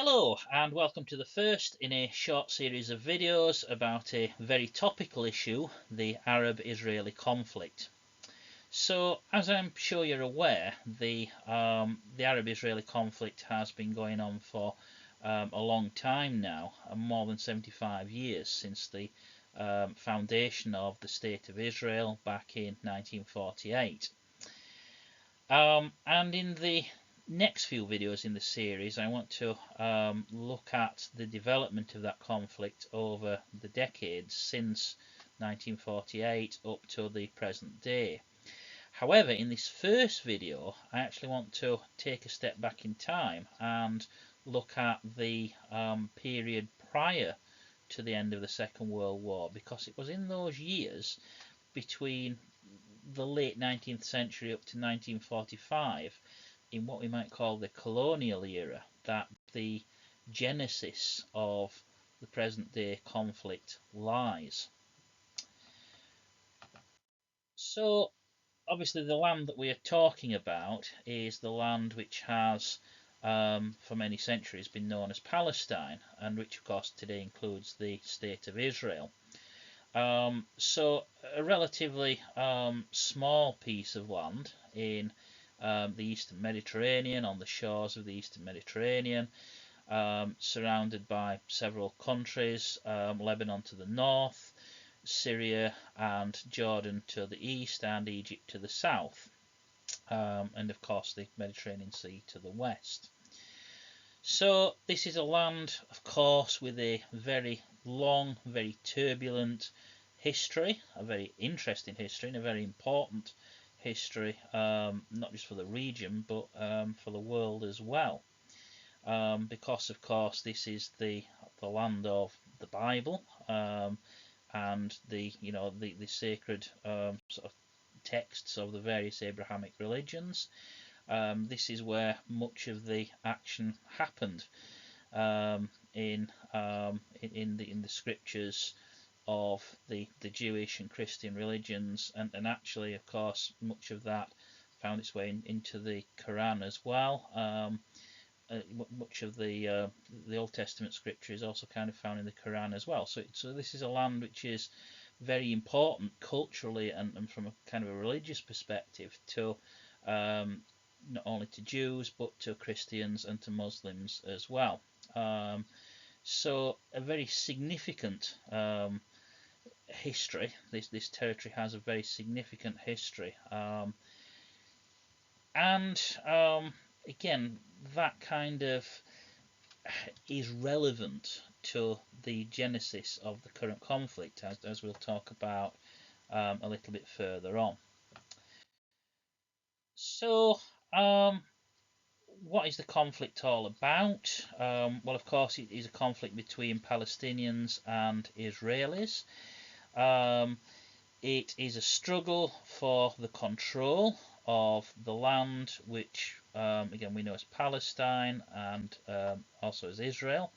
Hello and welcome to the first in a short series of videos about a very topical issue, the Arab-Israeli conflict. So, as I'm sure you're aware, the Arab-Israeli conflict has been going on for a long time now, more than 75 years since the foundation of the State of Israel back in 1948. And in the next few videos in the series, I want to look at the development of that conflict over the decades since 1948 up to the present day. However, in this first video, I actually want to take a step back in time and look at the period prior to the end of the Second World War, because it was in those years between the late 19th century up to 1945, in what we might call the colonial era, that the genesis of the present day conflict lies. So obviously the land that we are talking about is the land which has for many centuries been known as Palestine, and which of course today includes the State of Israel. So a relatively small piece of land in the Eastern Mediterranean, on the shores of the Eastern Mediterranean, surrounded by several countries, Lebanon to the north, Syria and Jordan to the east, and Egypt to the south, and of course the Mediterranean Sea to the west. So this is a land, of course, with a very long, very turbulent history, a very interesting history, and a very important history, not just for the region, but for the world as well. Because, of course, this is the land of the Bible, and the sacred sort of texts of the various Abrahamic religions. This is where much of the action happened in the scriptures of the Jewish and Christian religions, and actually, of course, much of that found its way into the Quran as well. Much of the Old Testament scripture is also kind of found in the Quran as well. So this is a land which is very important culturally and from a kind of a religious perspective to not only to Jews but to Christians and to Muslims as well. So a very significant history. This territory has a very significant history, and again, that kind of is relevant to the genesis of the current conflict, as we'll talk about a little bit further on. So, what is the conflict all about? Well, of course, it is a conflict between Palestinians and Israelis. It is a struggle for the control of the land which, again, we know as Palestine and also as Israel.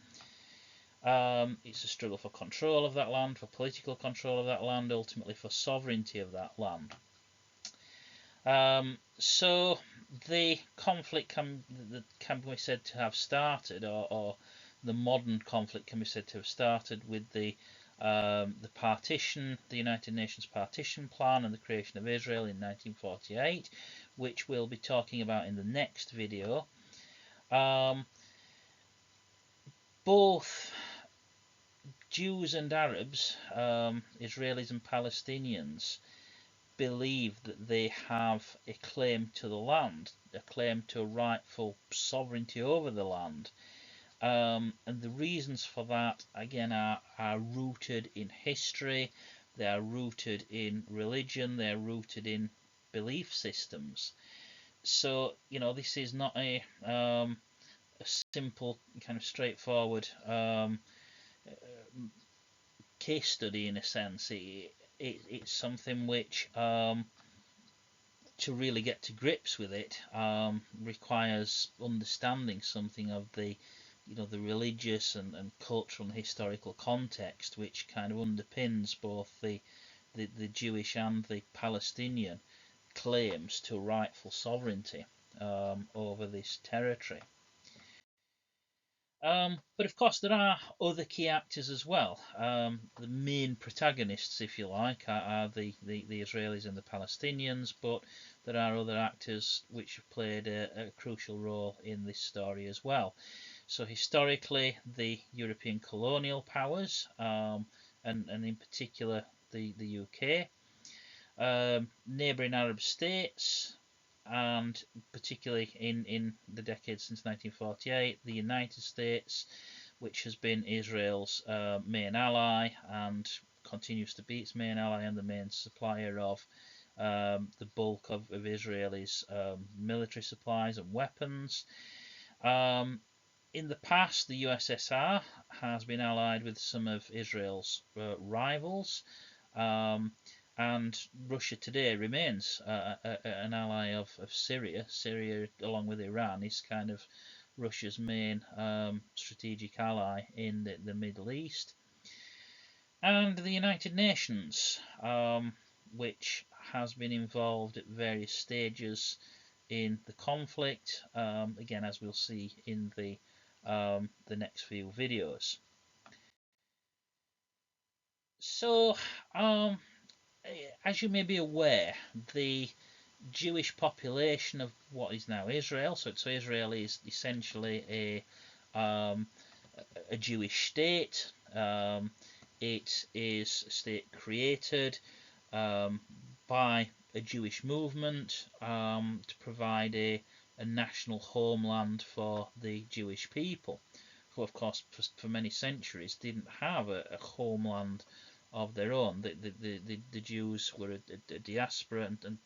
It's a struggle for control of that land, for political control of that land, ultimately for sovereignty of that land. So the conflict can be said to have started, or the modern conflict can be said to have started with the partition, the United Nations partition plan and the creation of Israel in 1948, which we'll be talking about in the next video. Both Jews and Arabs, Israelis and Palestinians, believe that they have a claim to the land, a claim to rightful sovereignty over the land. And the reasons for that, again, are rooted in history, they are rooted in religion, they are rooted in belief systems. So, this is not a simple, kind of straightforward case study in a sense. It's something which, to really get to grips with it, requires understanding something of the religious and cultural and historical context, which kind of underpins both the Jewish and the Palestinian claims to rightful sovereignty over this territory. But of course, there are other key actors as well. The main protagonists, if you like, are the Israelis and the Palestinians, but there are other actors which have played a crucial role in this story as well. So historically, the European colonial powers, and in particular the UK, neighbouring Arab states, and particularly in the decade since 1948, the United States, which has been Israel's main ally and continues to be its main ally and the main supplier of the bulk of Israel's military supplies and weapons. In the past, the USSR has been allied with some of Israel's rivals. And Russia today remains an ally of Syria. Syria, along with Iran, is kind of Russia's main strategic ally in the Middle East. And the United Nations, which has been involved at various stages in the conflict, again, as we'll see in the next few videos. So, as you may be aware, the Jewish population of what is now Israel, so Israel is essentially a Jewish state. It is a state created by a Jewish movement to provide a national homeland for the Jewish people, who of course for many centuries didn't have a homeland of their own. The Jews were a diaspora, and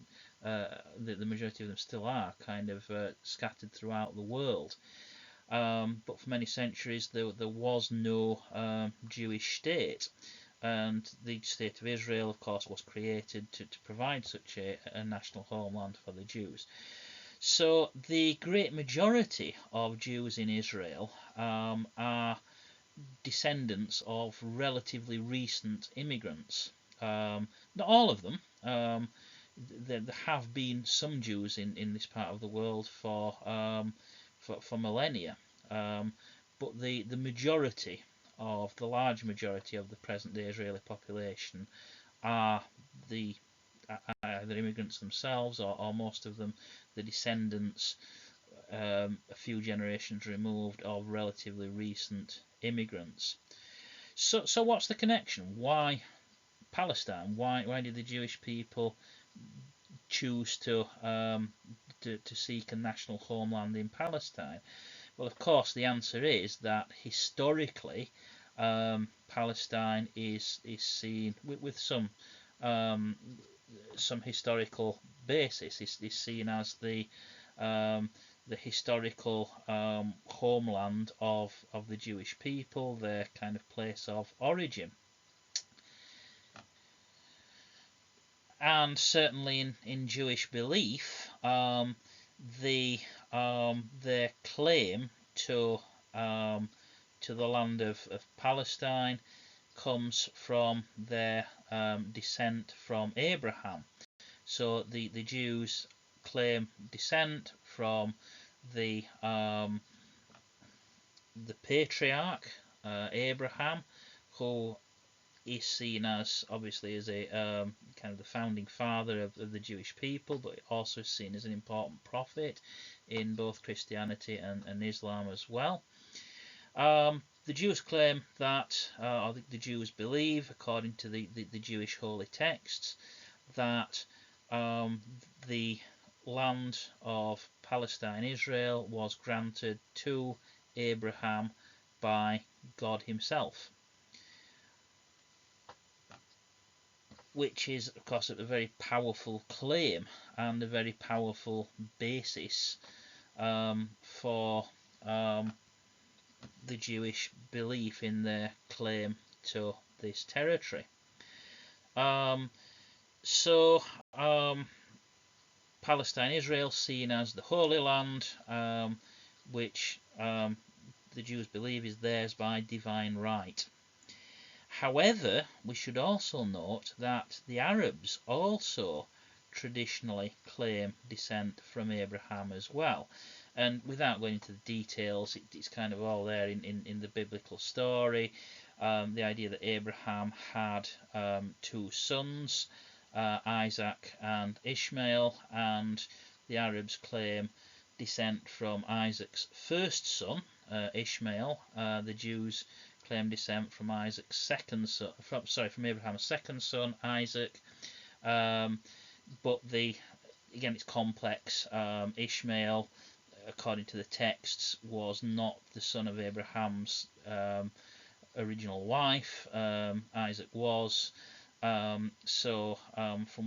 the majority of them still are kind of scattered throughout the world. But for many centuries there was no Jewish state, and the state of Israel, of course, was created to provide such a national homeland for the Jews. So the great majority of Jews in Israel are descendants of relatively recent immigrants. Not all of them. There have been some Jews in this part of the world for millennia, but the majority of the large majority of the present-day Israeli population are either immigrants themselves, or most of them the descendants a few generations removed of relatively recent immigrants. So what's the connection? Why Palestine? Why did the Jewish people choose to seek a national homeland in Palestine? Well, of course, the answer is that historically, Palestine is seen with some historical basis. Is seen as the historical homeland of the Jewish people, their kind of place of origin. And certainly in Jewish belief, their claim to the land of Palestine comes from their descent from Abraham. So the Jews claim descent from the patriarch Abraham, who is seen as obviously as a kind of the founding father of the Jewish people, but also seen as an important prophet in both Christianity and Islam as well. The Jews claim that, or the Jews believe, according to the Jewish holy texts, that the land of Palestine, Israel, was granted to Abraham by God himself, which is, of course, a very powerful claim and a very powerful basis for the Jewish belief in their claim to this territory. Palestine, Israel, seen as the Holy Land, which the Jews believe is theirs by divine right. However, we should also note that the Arabs also traditionally claim descent from Abraham as well. And without going into the details, it's kind of all there in the biblical story. The idea that Abraham had two sons, Isaac and Ishmael, and the Arabs claim descent from Isaac's first son, Ishmael. The Jews claim descent from Isaac's second son, from Abraham's second son, Isaac. But again, it's complex. Ishmael, according to the texts, was not the son of Abraham's original wife. Isaac was. From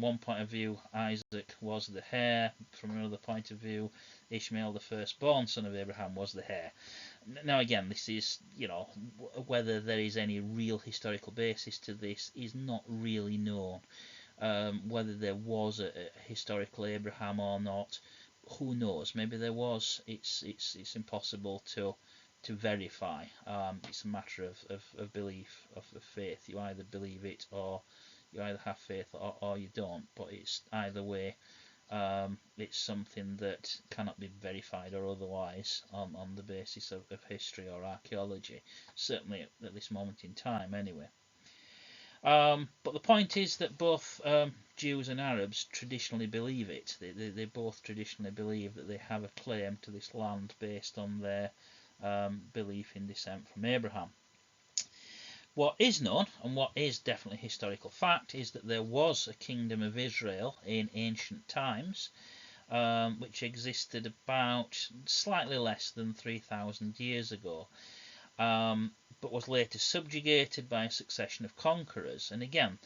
one point of view, Isaac was the heir. From another point of view, Ishmael, the firstborn son of Abraham, was the heir. Now, again, this is, whether there is any real historical basis to this is not really known. Whether there was a historical Abraham or not, who knows? Maybe there was. It's impossible to verify. It's a matter of belief, of faith. You either believe it, or you either have faith, or you don't. But it's either way. It's something that cannot be verified or otherwise on the basis of history or archaeology. Certainly at this moment in time, anyway. But the point is that both Jews and Arabs traditionally believe it. They both traditionally believe that they have a claim to this land based on their belief in descent from Abraham. What is known, and what is definitely historical fact, is that there was a kingdom of Israel in ancient times, which existed about slightly less than 3,000 years ago. But was later subjugated by a succession of conquerors. And again,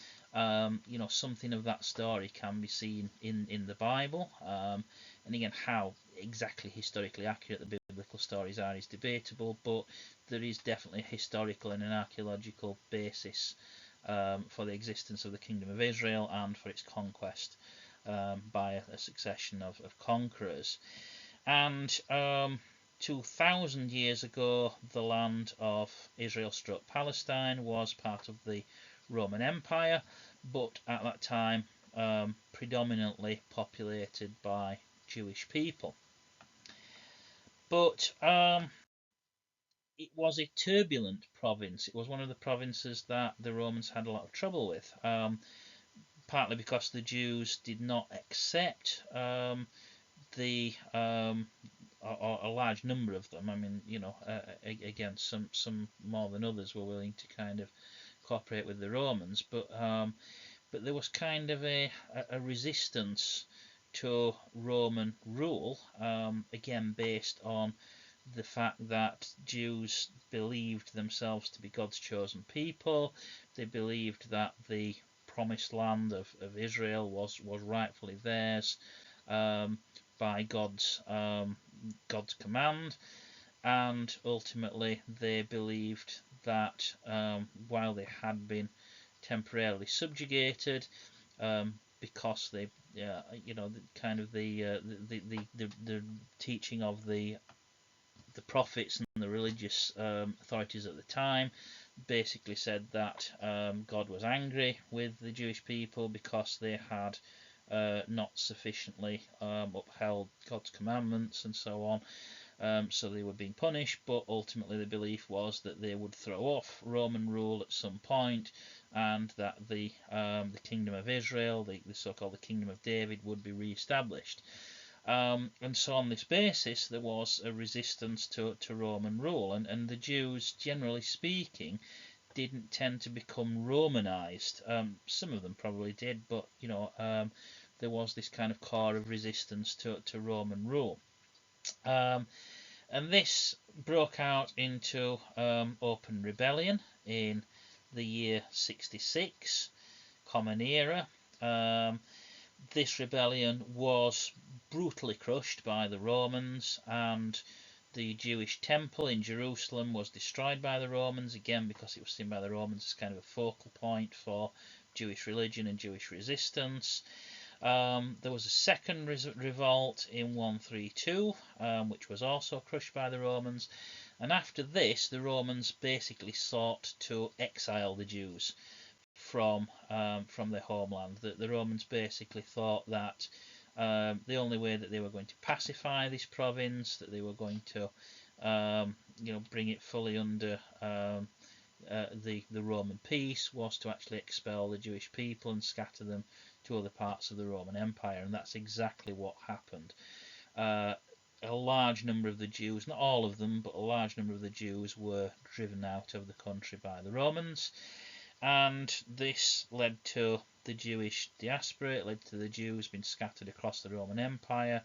something of that story can be seen in the Bible. And again, how exactly historically accurate the biblical stories are is debatable, but there is definitely a historical and an archaeological basis for the existence of the Kingdom of Israel and for its conquest by a succession of conquerors. And 2,000 years ago, the land of Israel-Palestine was part of the Roman Empire, but at that time predominantly populated by Jewish people. But it was a turbulent province. It was one of the provinces that the Romans had a lot of trouble with, partly because the Jews did not accept the or a large number of them. I mean, again, some more than others were willing to kind of cooperate with the Romans, but there was kind of a resistance to Roman rule, again based on the fact that Jews believed themselves to be God's chosen people. They believed that the promised land of Israel was rightfully theirs by God's command, and ultimately they believed that while they had been temporarily subjugated, because they, kind of the teaching of the prophets and the religious authorities at the time basically said that God was angry with the Jewish people because they had not sufficiently upheld God's commandments and so on. So they were being punished, but ultimately the belief was that they would throw off Roman rule at some point, and that the kingdom of Israel, the so-called the kingdom of David, would be re-established. And so on this basis there was a resistance to Roman rule, and the Jews, generally speaking, didn't tend to become Romanized. Some of them probably did, but there was this kind of core of resistance to Roman rule. And this broke out into open rebellion in the year 66, Common Era. This rebellion was brutally crushed by the Romans, and the Jewish temple in Jerusalem was destroyed by the Romans, again because it was seen by the Romans as kind of a focal point for Jewish religion and Jewish resistance. There was a second revolt in 132, which was also crushed by the Romans, and after this the Romans basically sought to exile the Jews from their homeland. The Romans basically thought that The only way that they were going to pacify this province, that they were going to bring it fully under the Roman peace, was to actually expel the Jewish people and scatter them to other parts of the Roman Empire, and that's exactly what happened. A large number of the Jews, not all of them, but a large number of the Jews were driven out of the country by the Romans, and this led to the Jewish diaspora. It led to the Jews being scattered across the Roman Empire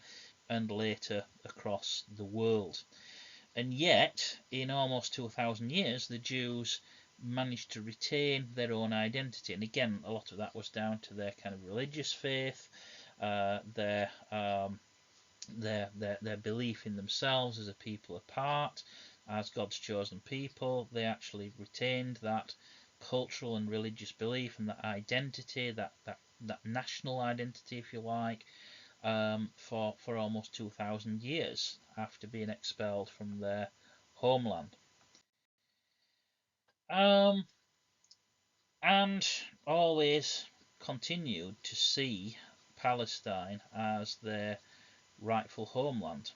and later across the world. And yet, in almost 2,000 years, the Jews managed to retain their own identity. And again, a lot of that was down to their kind of religious faith, their belief in themselves as a people apart, as God's chosen people. They actually retained that cultural and religious belief and that identity, that national identity, if you like, for almost 2,000 years after being expelled from their homeland. And always continued to see Palestine as their rightful homeland,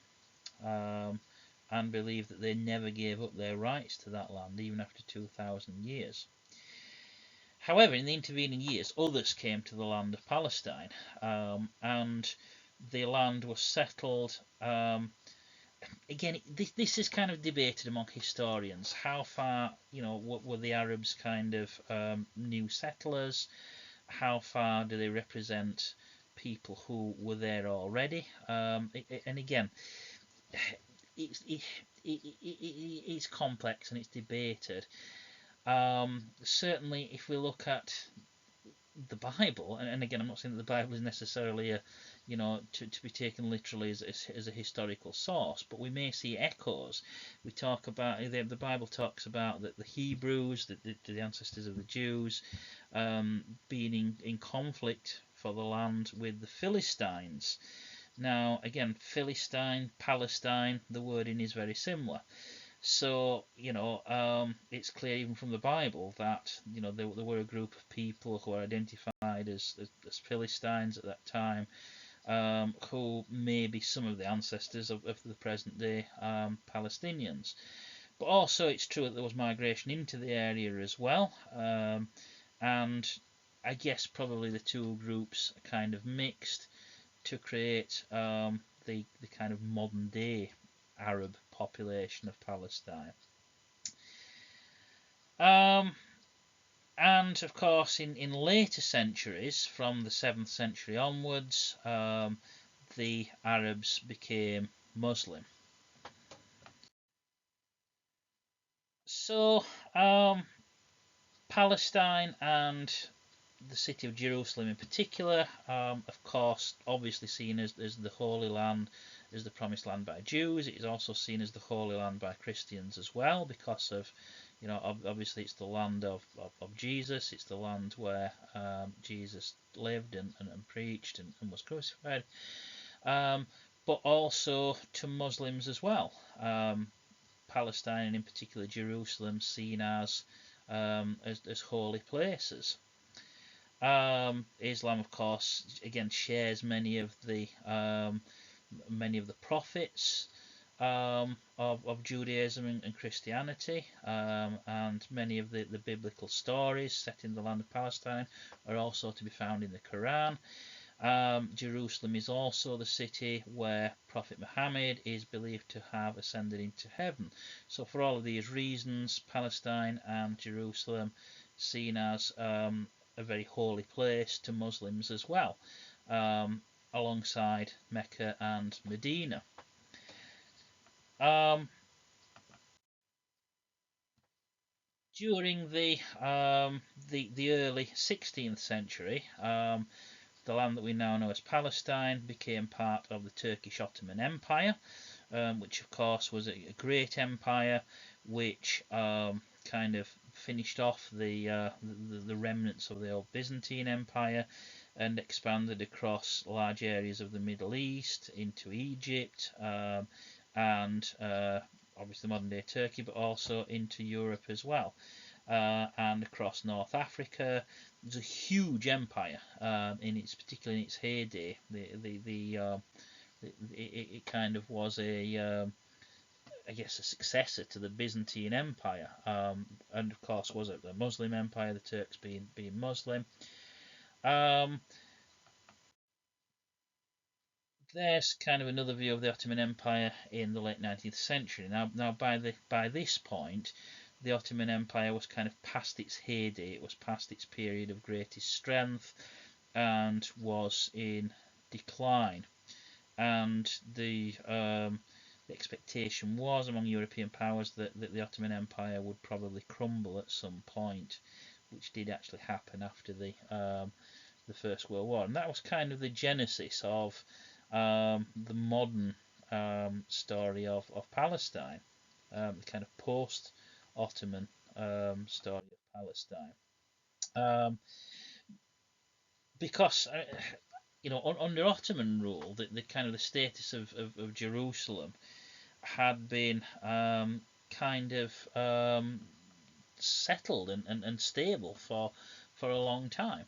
and believed that they never gave up their rights to that land, even after 2,000 years. However, in the intervening years, others came to the land of Palestine, and the land was settled. Again, this is kind of debated among historians. How far, were the Arabs kind of new settlers? How far do they represent people who were there already? And again, it's complex and it's debated. Certainly, if we look at the Bible, and again, I'm not saying that the Bible is necessarily to be taken literally as a historical source, but we may see echoes. We talk about the Bible talks about the Hebrews, the ancestors of the Jews, being in conflict for the land with the Philistines. Now, again, Philistine, Palestine, the wording is very similar. So, it's clear even from the Bible that, there were a group of people who were identified as Philistines at that time, who may be some of the ancestors of the present day Palestinians. But also it's true that there was migration into the area as well, and I guess probably the two groups are kind of mixed to create the kind of modern day Arab population of Palestine. And of course, in later centuries, from the 7th century onwards, the Arabs became Muslim. So, Palestine and the city of Jerusalem in particular, of course, obviously seen as the Holy Land, as the Promised Land by Jews. It is also seen as the Holy Land by Christians as well, because of, obviously it's the land of Jesus. It's the land where Jesus lived and preached and was crucified. But also to Muslims as well. Palestine, and in particular Jerusalem, seen as holy places. Islam, of course, again shares many of the prophets of Judaism and Christianity, and many of the biblical stories set in the land of Palestine are also to be found in the Quran. Jerusalem is also the city where Prophet Muhammad is believed to have ascended into heaven. So for all of these reasons, Palestine and Jerusalem seen as a very holy place to Muslims as well, alongside Mecca and Medina. During the early 16th century, the land that we now know as Palestine became part of the Turkish Ottoman Empire, which of course was a great empire which kind of finished off the remnants of the old Byzantine Empire and expanded across large areas of the Middle East into Egypt, and obviously modern day Turkey, but also into Europe as well. and across North Africa. It was a huge empire particularly in its heyday. It kind of was I guess a successor to the Byzantine Empire, and of course was it the Muslim Empire, the Turks being Muslim. Um, there's kind of another view of the Ottoman Empire in the late 19th century. Now by this point, the Ottoman Empire was kind of past its heyday. It was past its period of greatest strength and was in decline. And the expectation was among European powers that the Ottoman Empire would probably crumble at some point, which did actually happen after the First World War, and that was kind of the genesis of the modern story of Palestine, the kind of post-Ottoman story of Palestine. Um, because under Ottoman rule, the kind of the status of Jerusalem had been kind of settled and stable for a long time.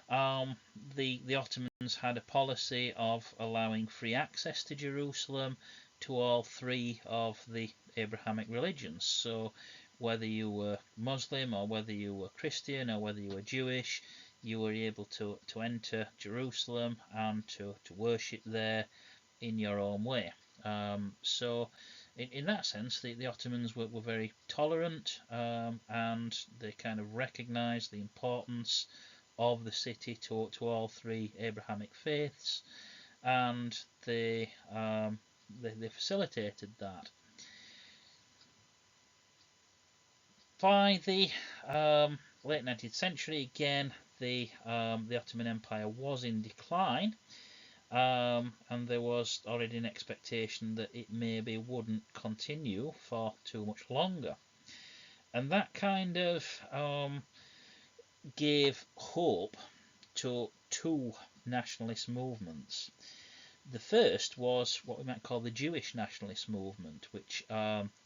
Um, the Ottomans had a policy of allowing free access to Jerusalem to all three of the Abrahamic religions. So whether you were Muslim or whether you were Christian or whether you were Jewish, you were able to enter Jerusalem and to worship there in your own way. So in that sense, the Ottomans were very tolerant, and they kind of recognised the importance of the city to all three Abrahamic faiths, and they facilitated that. By the late 19th century, again, the Ottoman Empire was in decline, and there was already an expectation that it maybe wouldn't continue for too much longer, and that kind of gave hope to two nationalist movements. The first was what we might call the Jewish nationalist movement, which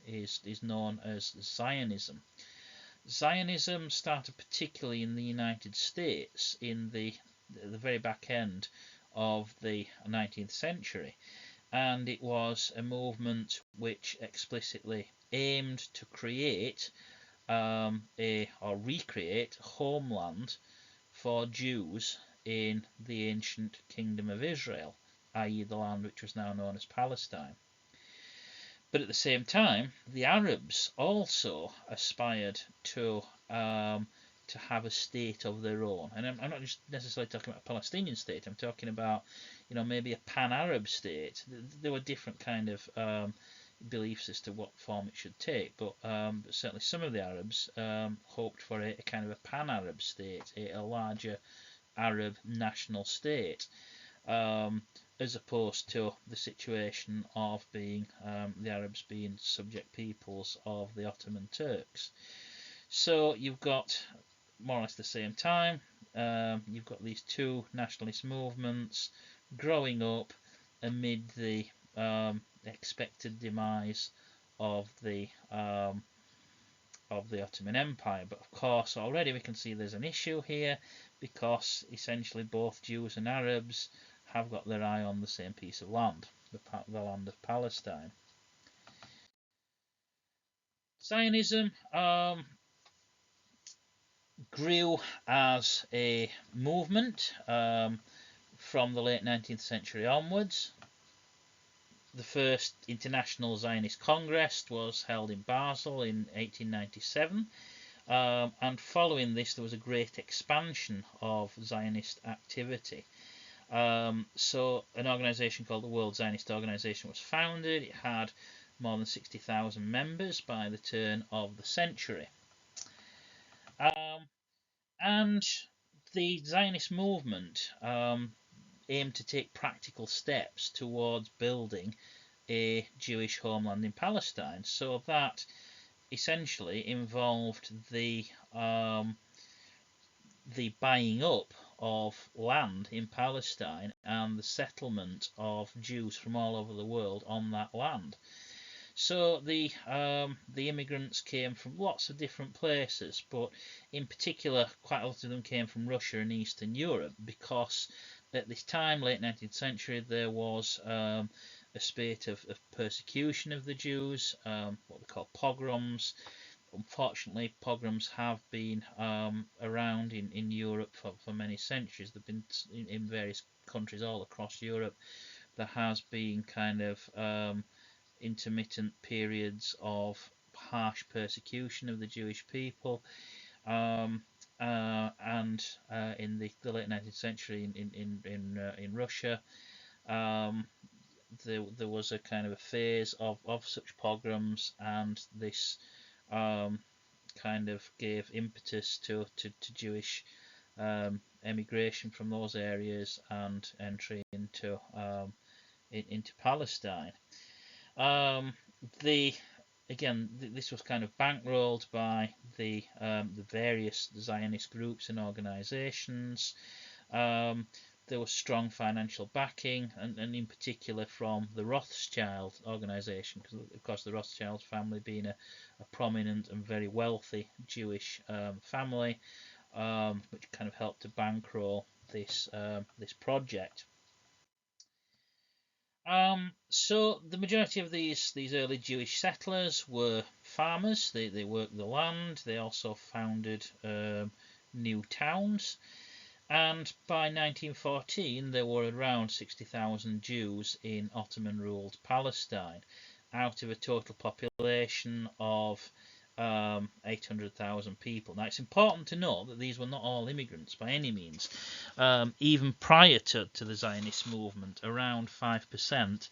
is known as Zionism. Zionism started particularly in the United States in the very back end of the 19th century, and it was a movement which explicitly aimed to create or recreate a homeland for Jews in the ancient Kingdom of Israel, i.e., the land which was now known as Palestine. But at the same time, the Arabs also aspired to have a state of their own, and I'm not just necessarily talking about a Palestinian state. I'm talking about, maybe a pan-Arab state. There were different kind of beliefs as to what form it should take, but certainly some of the Arabs hoped for a kind of a pan-Arab state, a larger Arab national state, as opposed to the situation of being the Arabs being subject peoples of the Ottoman Turks. So you've got more or less the same time. You've got these two nationalist movements growing up amid the expected demise of the Ottoman Empire. But of course, already we can see there's an issue here, because essentially both Jews and Arabs have got their eye on the same piece of land, the land of Palestine. Zionism grew as a movement from the late 19th century onwards. The first International Zionist Congress was held in Basel in 1897, and following this there was a great expansion of Zionist activity. So an organisation called the World Zionist Organisation was founded. It had more than 60,000 members by the turn of the century. And the Zionist movement aimed to take practical steps towards building a Jewish homeland in Palestine. So that essentially involved the buying up of land in Palestine and the settlement of Jews from all over the world on that land. So the immigrants came from lots of different places, but in particular, quite a lot of them came from Russia and Eastern Europe, because at this time, late 19th century, there was a spate of persecution of the Jews, what we call pogroms. Unfortunately, pogroms have been around in Europe for many centuries. They've been in various countries all across Europe. There has been kind of intermittent periods of harsh persecution of the Jewish people. Um, and in the late 19th century in Russia, um, there was a kind of a phase of such pogroms, and this um, kind of gave impetus to Jewish emigration from those areas and entry into Palestine. Um, the Again, this was kind of bankrolled by the various Zionist groups and organisations. Um, there was strong financial backing, and in particular from the Rothschild organisation, because of course the Rothschild family being a prominent and very wealthy Jewish family, which kind of helped to bankroll this project. So the majority of these early Jewish settlers were farmers. They worked the land. They also founded new towns. And by 1914, there were around 60,000 Jews in Ottoman-ruled Palestine, out of a total population of 800,000 people. Now, it's important to note that these were not all immigrants by any means. Even prior to the Zionist movement, around 5%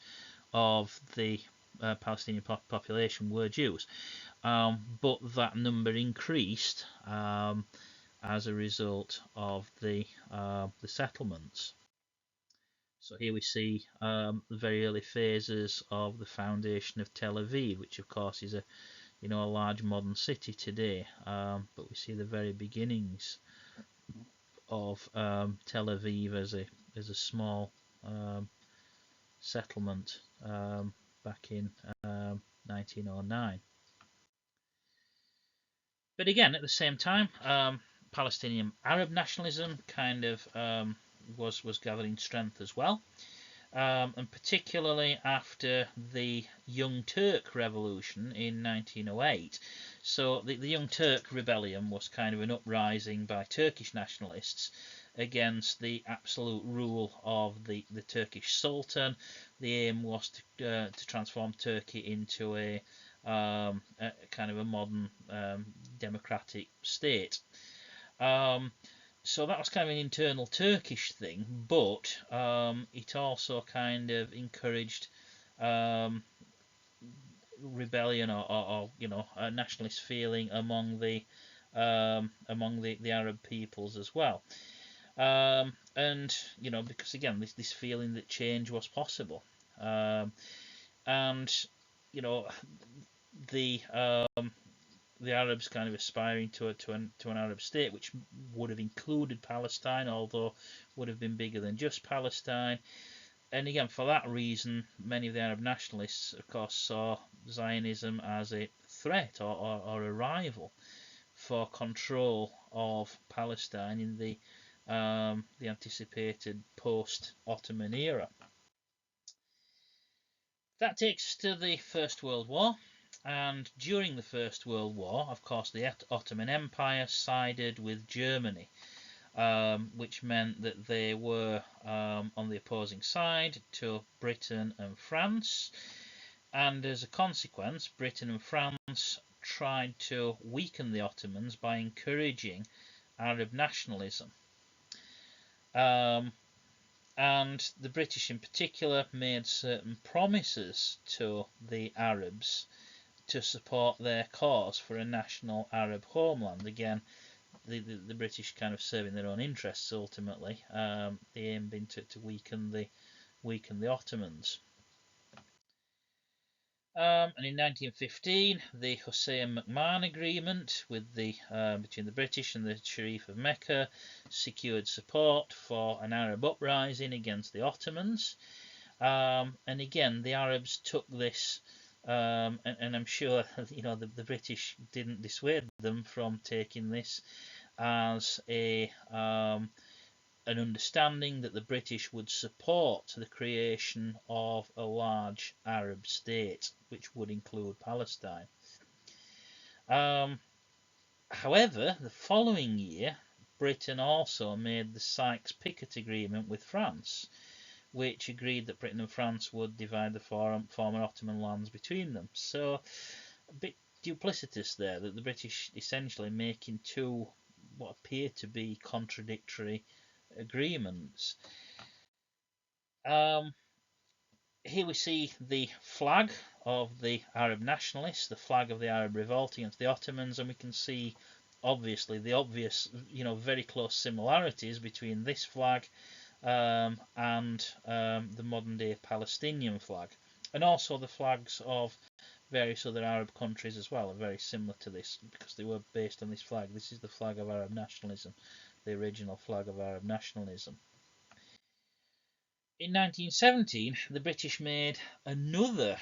of the Palestinian population were Jews. But that number increased as a result of the settlements. So here we see the very early phases of the foundation of Tel Aviv, which of course is a large modern city today. But we see the very beginnings of Tel Aviv as a small settlement back in 1909. But again, at the same time, Palestinian Arab nationalism kind of was gathering strength as well, and particularly after the Young Turk Revolution in 1908. So the Young Turk Rebellion was kind of an uprising by Turkish nationalists against the absolute rule of the Turkish Sultan. The aim was to transform Turkey into a kind of a modern democratic state. So that was kind of an internal Turkish thing, but it also kind of encouraged rebellion or a nationalist feeling among the Arab peoples as well. And because again this feeling that change was possible, and the the Arabs kind of aspiring to an Arab state, which would have included Palestine, although would have been bigger than just Palestine. And again, for that reason, many of the Arab nationalists, of course, saw Zionism as a threat or a rival for control of Palestine in the anticipated post-Ottoman era. That takes us to the First World War. And during the First World War, of course, the Ottoman Empire sided with Germany, which meant that they were on the opposing side to Britain and France. And as a consequence, Britain and France tried to weaken the Ottomans by encouraging Arab nationalism. And the British in particular made certain promises to the Arabs to support their cause for a national Arab homeland. Again, the British kind of serving their own interests ultimately, the aim being to weaken the Ottomans. And in 1915, the Hussein-McMahon Agreement with between the British and the Sharif of Mecca secured support for an Arab uprising against the Ottomans. And again, the Arabs took this and I'm sure the British didn't dissuade them from taking this as an understanding that the British would support the creation of a large Arab state, which would include Palestine. Um, However, the following year, Britain also made the Sykes-Picot Agreement with France, which agreed that Britain and France would divide the former Ottoman lands between them. So, a bit duplicitous there, that the British essentially making two what appear to be contradictory agreements. Um, Here we see the flag of the Arab nationalists, the flag of the Arab revolt against the Ottomans, and we can see the obvious, very close similarities between this flag and the modern day Palestinian flag. And also the flags of various other Arab countries as well are very similar to this because they were based on this flag. This is the flag of Arab nationalism, the original flag of Arab nationalism. In 1917, the British made another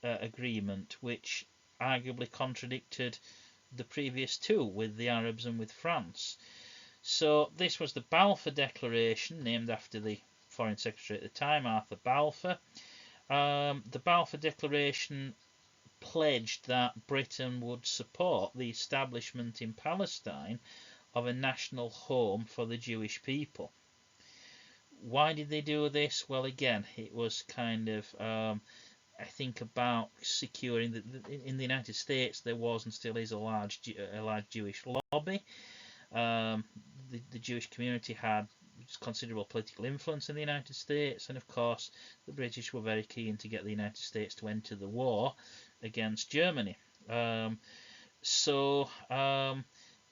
agreement which arguably contradicted the previous two with the Arabs and with France. So this was the Balfour Declaration, named after the Foreign Secretary at the time, Arthur Balfour. The Balfour Declaration pledged that Britain would support the establishment in Palestine of a national home for the Jewish people. Why did they do this? Well, again, it was kind of, I think, about securing that in the United States there was and still is a large Jewish lobby. The Jewish community had considerable political influence in the United States, and of course, the British were very keen to get the United States to enter the war against Germany. So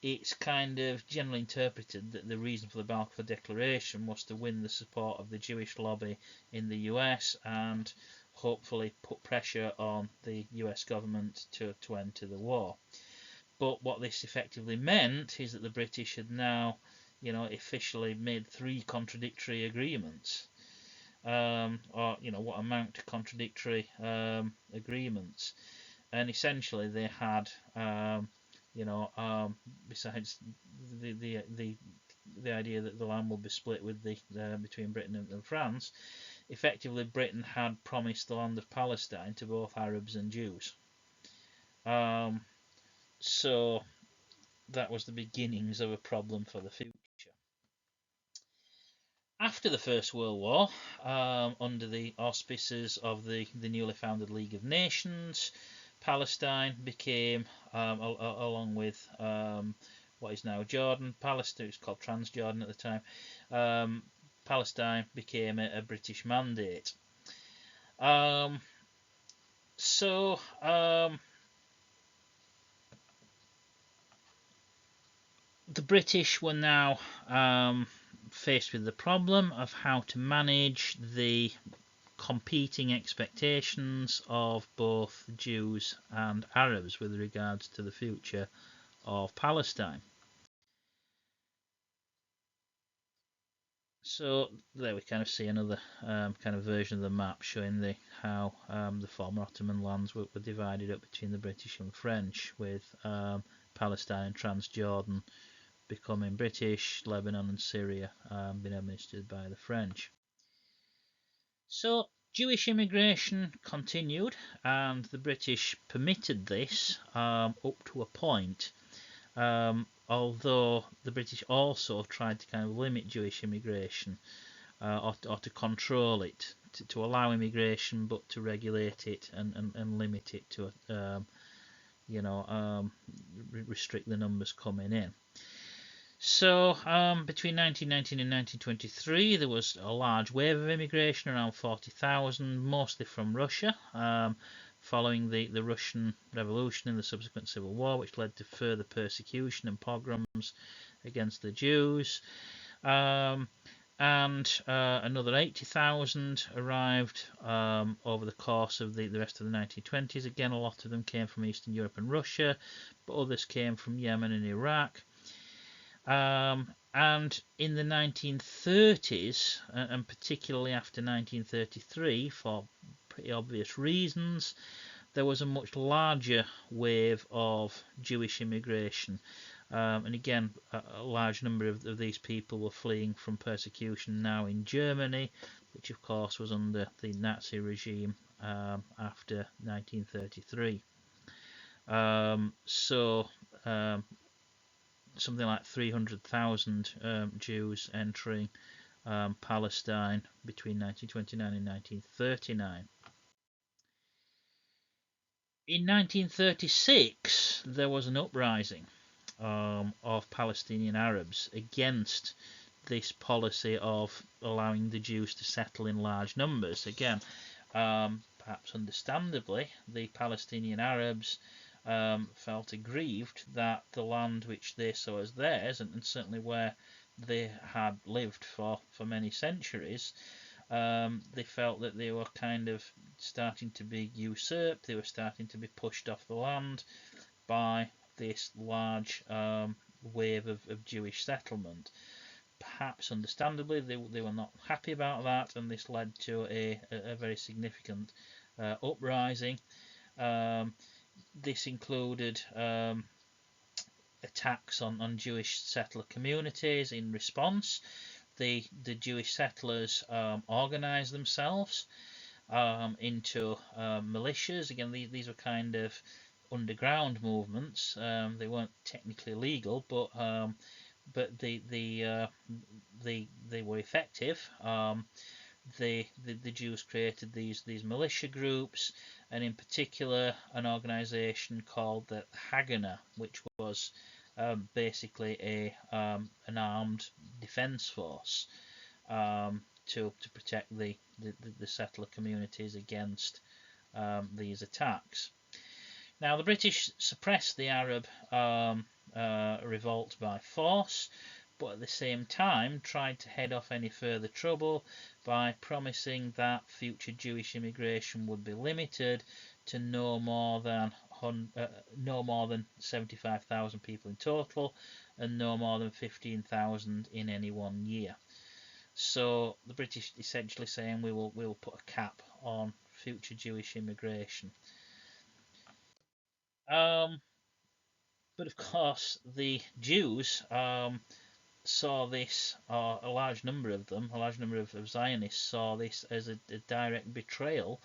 it's kind of generally interpreted that the reason for the Balfour Declaration was to win the support of the Jewish lobby in the US and hopefully put pressure on the US government to enter the war. But what this effectively meant is that the British had now, officially made three contradictory agreements, or what amount to contradictory agreements, and essentially they had, besides the idea that the land will be split with between Britain and France, effectively Britain had promised the land of Palestine to both Arabs and Jews. So that was the beginnings of a problem for the future. After the First World War, under the auspices of the newly founded League of Nations, Palestine became, along with what is now Jordan, Palestine, it was called Transjordan at the time, Palestine became a British mandate. So the British were now faced with the problem of how to manage the competing expectations of both Jews and Arabs with regards to the future of Palestine. So there we kind of see another kind of version of the map showing how the former Ottoman lands were divided up between the British and French, with Palestine and Transjordan becoming British, Lebanon and Syria being administered by the French. So Jewish immigration continued, and the British permitted this up to a point, although the British also tried to kind of limit Jewish immigration or to control it, to allow immigration but to regulate it and limit it to restrict the numbers coming in. So between 1919 and 1923 there was a large wave of immigration, around 40,000, mostly from Russia, following the Russian Revolution and the subsequent Civil War, which led to further persecution and pogroms against the Jews. And another 80,000 arrived over the course of the rest of the 1920s. Again, a lot of them came from Eastern Europe and Russia, but others came from Yemen and Iraq. And in the 1930s, and particularly after 1933, for pretty obvious reasons, there was a much larger wave of Jewish immigration. And again, a large number of these people were fleeing from persecution now in Germany, which of course was under the Nazi regime after 1933. So something like 300,000 Jews entering Palestine between 1929 and 1939. In 1936, there was an uprising of Palestinian Arabs against this policy of allowing the Jews to settle in large numbers. Again, perhaps understandably, the Palestinian Arabs felt aggrieved that the land which they saw as theirs, and certainly where they had lived for many centuries, they felt that they were kind of starting to be usurped, they were starting to be pushed off the land by this large wave of Jewish settlement. Perhaps understandably, they were not happy about that, and this led to a very significant uprising. This included attacks on Jewish settler communities. In response, the Jewish settlers organized themselves into militias. Again, these were kind of underground movements. They weren't technically legal, but they were effective. The Jews created these militia groups, and in particular an organisation called the Haganah, which was basically an armed defence force to protect the settler communities against these attacks. Now, the British suppressed the Arab revolt by force, but at the same time tried to head off any further trouble by promising that future Jewish immigration would be limited to no more than 75,000 people in total, and no more than 15,000 in any one year. So the British essentially saying we will put a cap on future Jewish immigration. But of course, the Jews saw this, or a large number of them, a large number of Zionists saw this as a direct betrayal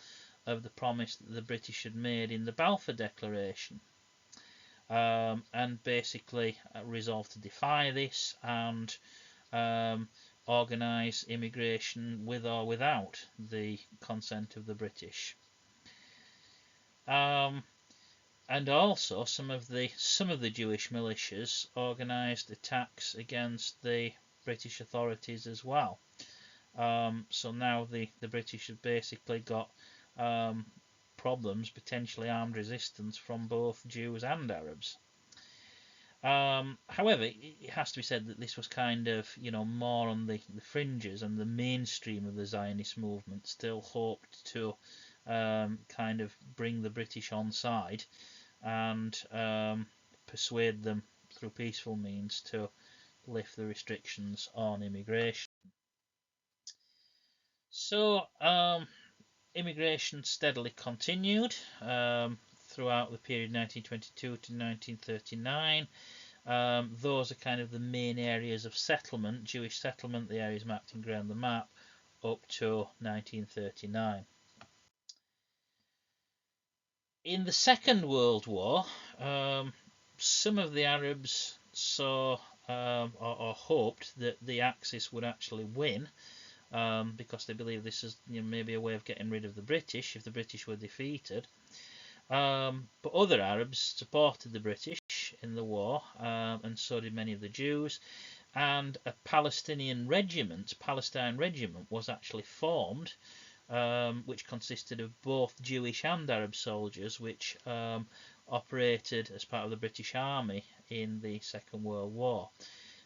of the promise that the British had made in the Balfour Declaration, and basically resolved to defy this and organise immigration with or without the consent of the British. And also some of the Jewish militias organised attacks against the British authorities as well. So now the British have basically got problems, potentially armed resistance from both Jews and Arabs. However, it has to be said that this was kind of, more on the fringes, and the mainstream of the Zionist movement still hoped to kind of bring the British on side and persuade them through peaceful means to lift the restrictions on immigration. So immigration steadily continued throughout the period 1922 to 1939. Those are kind of the main areas of settlement, Jewish settlement, the areas marked in grey on the map, up to 1939. In the Second World War, some of the Arabs saw or hoped that the Axis would actually win, because they believed this is maybe a way of getting rid of the British if the British were defeated. But other Arabs supported the British in the war, and so did many of the Jews. And a Palestine regiment was actually formed, which consisted of both Jewish and Arab soldiers, which operated as part of the British Army in the Second World War.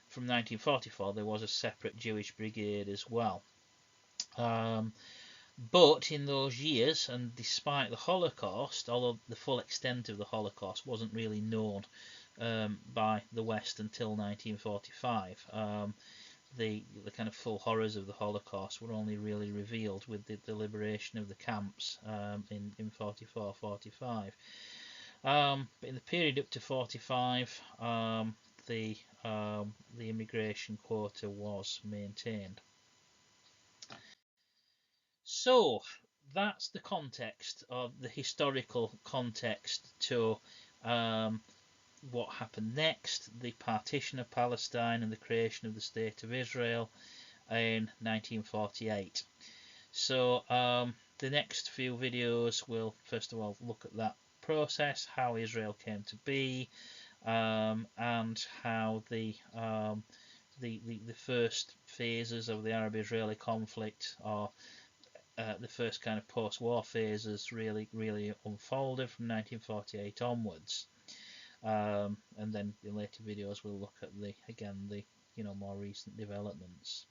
From 1944 there was a separate Jewish brigade as well. But in those years, and despite the Holocaust, although the full extent of the Holocaust wasn't really known by the West until 1945, the kind of full horrors of the Holocaust were only really revealed with the liberation of the camps in 44-45. But in the period up to 45, the immigration quota was maintained. So that's the context of the historical context to what happened next, the partition of Palestine and the creation of the State of Israel in 1948. So the next few videos will first of all look at that process, how Israel came to be, and how the first phases of the Arab-Israeli conflict, or the first kind of post-war phases, really unfolded from 1948 onwards. And then in later videos we'll look at the more recent developments.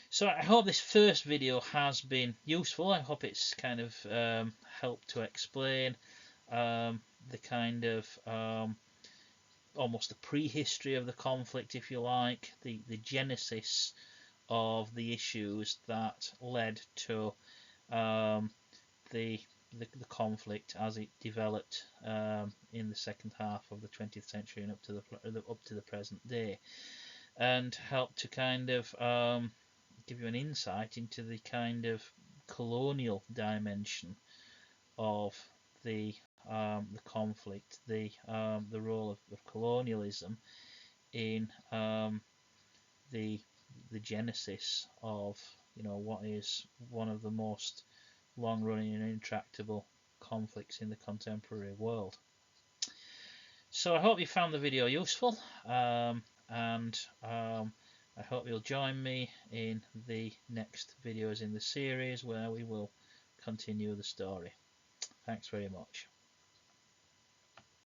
So I hope this first video has been useful. I hope it's kind of helped to explain the kind of almost the prehistory of the conflict, if you like, the genesis of the issues that led to the conflict as it developed in the second half of the 20th century and up to the present day, and help to kind of give you an insight into the kind of colonial dimension of the conflict, the role of colonialism in the genesis of what is one of the most long-running and intractable conflicts in the contemporary world. So I hope you found the video useful, and I hope you'll join me in the next videos in the series where we will continue the story. Thanks very much.